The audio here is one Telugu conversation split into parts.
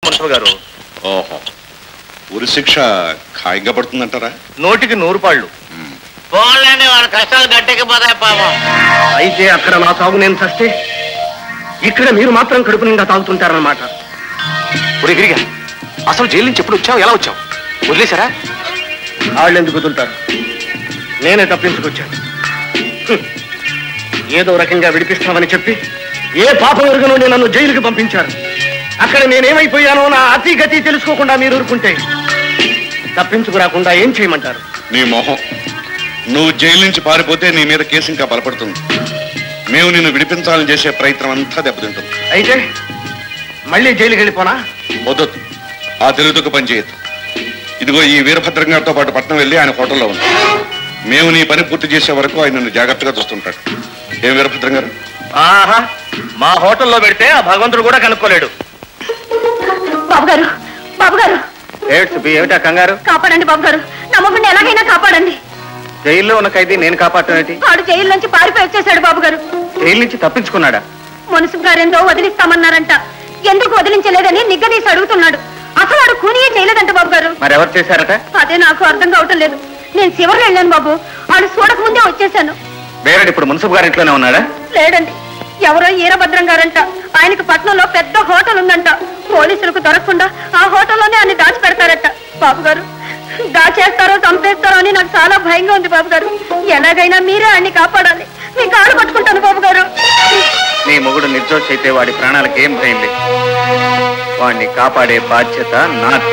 మున్సిపల్ గారు. ఓహో, ఉరి శిక్ష ఖాయంగా పడుతుందంటారా? 100కి 100 పాళ్ళు. పోలేండి, వాళ్ళ కష్టాలు గట్టెక్కిపోతాయి పాపం. అయితే అక్కడ నా తాగు నేను చస్తే ఇక్కడ మీరు మాత్రం కడుపు నిండా తాగుతుంటారన్నమాట. ఇప్పుడు ఎగిరిగా అసలు జైలు నుంచి ఎప్పుడు వచ్చావు, ఎలా వచ్చావు? వదిలేశారా? వాళ్ళు ఎందుకు వదులుతారు? నేనే తప్పించుకొచ్చాను. ఏదో రకంగా విడిపిస్తామని చెప్పి ఏ పాపం వరకు నుండి నన్ను జైలుకి పంపించారు. అక్కడ నేనేమైపోయానో నా అతి గతి తెలుసుకోకుండా మీరు ఊరుకుంటే తప్పించుకురాకుండా ఏం చేయమంటారు? నీ మొహం, నువ్వు జైలు నుంచి పారిపోతే నీ మీద కేసు ఇంకా బలపడుతుంది. మేము నిన్ను విడిపించాలని చేసే ప్రయత్నం అంతా దెబ్బతింటుంది. అయితే మళ్ళీ జైలుకి వెళ్ళిపోనా? వద్దొద్దు, ఆ తెలుగుతో పని చేయొద్దు. ఇదిగో ఈ వీరభద్రం గారితో పాటు పట్నం వెళ్ళి ఆయన హోటల్లో ఉంది. మేము నీ పని పూర్తి చేసే వరకు ఆయన నిన్ను జాగ్రత్తగా చూస్తుంటాడు. ఏం వీరభద్రం గారు? ఆహా, మా హోటల్లో పెడితే ఆ భగవంతుడు కూడా కనుక్కోలేడు. బాబుగారు, బాబుగారు, ఏమిటా కంగారు? కాపాడండి బాబుగారు, నా మొగుడిని ఎలాగైనా కాపాడండి. జైల్లో ఉన్న ఖైదీ నేను కాపాడటం ఏంటి? వాడు జైలు నుంచి పారిపోయి వచ్చేసాడు బాబుగారు. జైలు నుంచి తప్పించుకున్నాడా? మున్సిపల్ గారేందో వదిలిస్తామన్నారంట. ఎందుకు వదిలించలేదని నిగ్గదీసి అడుగుతున్నాడు. అసలు వాడు కూనియే చేయలేదంట బాబుగారు. మరెవరు చేశారట? అదే నాకు అర్థం కావటం లేదు. నేను చివరిలో వెళ్ళాను బాబు, వాడు చూడక ముందే వచ్చేసాను. వేరే ఇప్పుడు మున్సిపల్ గారి ఇంట్లోనే ఉన్నాడా? లేడండి, ఎవరో ఈరభద్రం గారంట. ఆయనకి పట్నంలో పెద్ద హోటల్ ఉందంట. పోలీసులకు దొరకకుండా ఆ హోటల్లోనే అన్ని దాచి పెడతారట బాబుగారు. దాచేస్తారో చంపేస్తారో అని నాకు చాలా భయంగా ఉంది బాబుగారు. ఎలాగైనా మీరే ఆయన్ని కాపాడాలి. మీ కాళ్ళు పట్టుకుంటాను బాబుగారు. నీ మొగుడు నిర్దోషి అయితే వాడి ప్రాణాలకు ఏం భయం లేదు. వాడిని కాపాడే బాధ్యత నాది.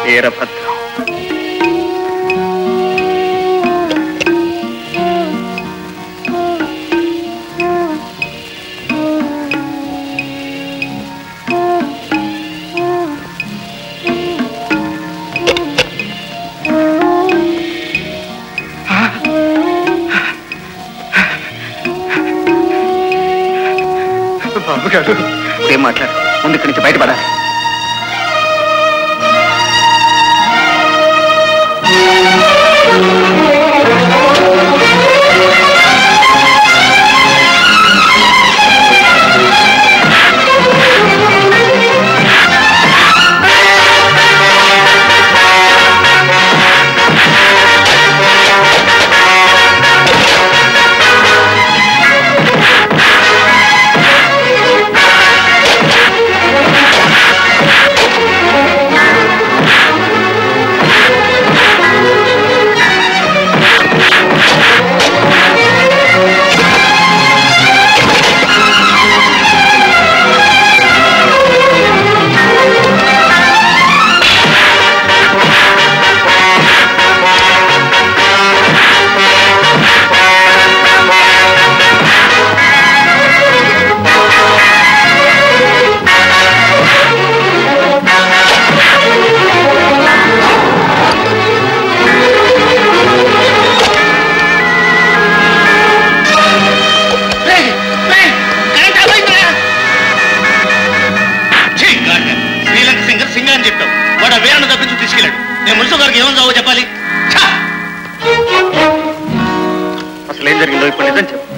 వీరభద్రం. బాబుగారు, ఏం మాట్లాడు, ముందు ఇక్కడి నుంచి బయటపడాలి.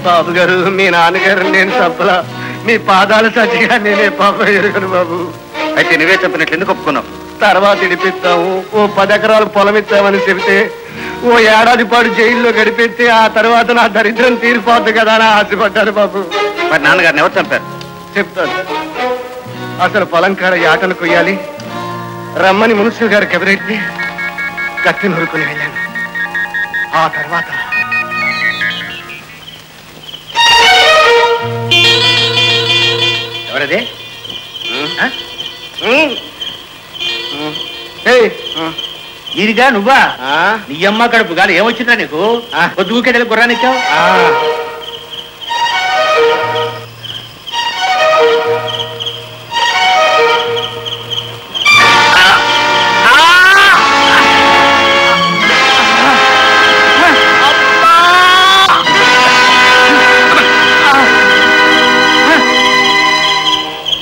బాబుగారు, మీ నాన్నగారు నేను చంపలా. మీ పాదాలు సచ్చిగా నేనే పాప ఎరుగను బాబు. అయితే నువ్వే చెప్పినట్లు ఎందుకు ఒప్పుకున్నావు? తర్వాత ఇడిపిస్తాము, ఓ 10 ఎకరాలు పొలం ఇస్తామని చెబితే ఓ ఏడాది పాటు జైల్లో గడిపెట్టి ఆ తర్వాత నా దరిద్రం తీరిపోద్దు కదా అని ఆశపడ్డాను బాబు. మరి నాన్నగారిని ఎవరు చంపారు? చెప్తాను. అసలు పొలం కాడ యాటలు కొయ్యాలి రమ్మని మున్సిపల్ గారు కబరెట్టి కత్తి నూరుకుని వెళ్ళాను. ఆ తర్వాత ఎవరదే? ఇదిగా నువ్వా? నీ అమ్మ కడుపు గాలి ఏమొచ్చిందా నీకు? పొద్దుగుకెళ్ళి గుర్రానిచ్చావు.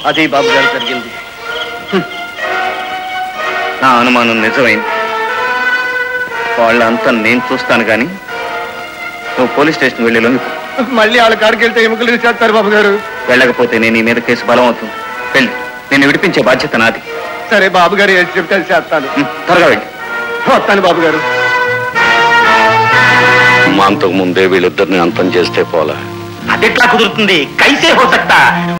అది బాబు గారు జరిగింది. నా అనుమానం నిజమైంది. వాళ్ళంతా నేను చూస్తాను కానీ నువ్వు పోలీస్ స్టేషన్ వెళ్ళి లొంగి. మళ్ళీ వాళ్ళ కాడికి వెళ్తే ఎముకలు చేస్తారు బాబు గారు. వెళ్ళకపోతే నేను నీ మీద కేసు బలం అవుతుంది. వెళ్ళి నేను విడిపించే బాధ్యత నాది. సరే బాబు గారు ఏం చెప్తే అది చేస్తాను. త్వరగా వెళ్ళి వస్తాను బాబు గారు. మా అంతకు ముందే వీళ్ళిద్దరిని అంతం చేస్తే పోలా. అదెట్లా కుదురుతుంది? కైసే హో సక్తా.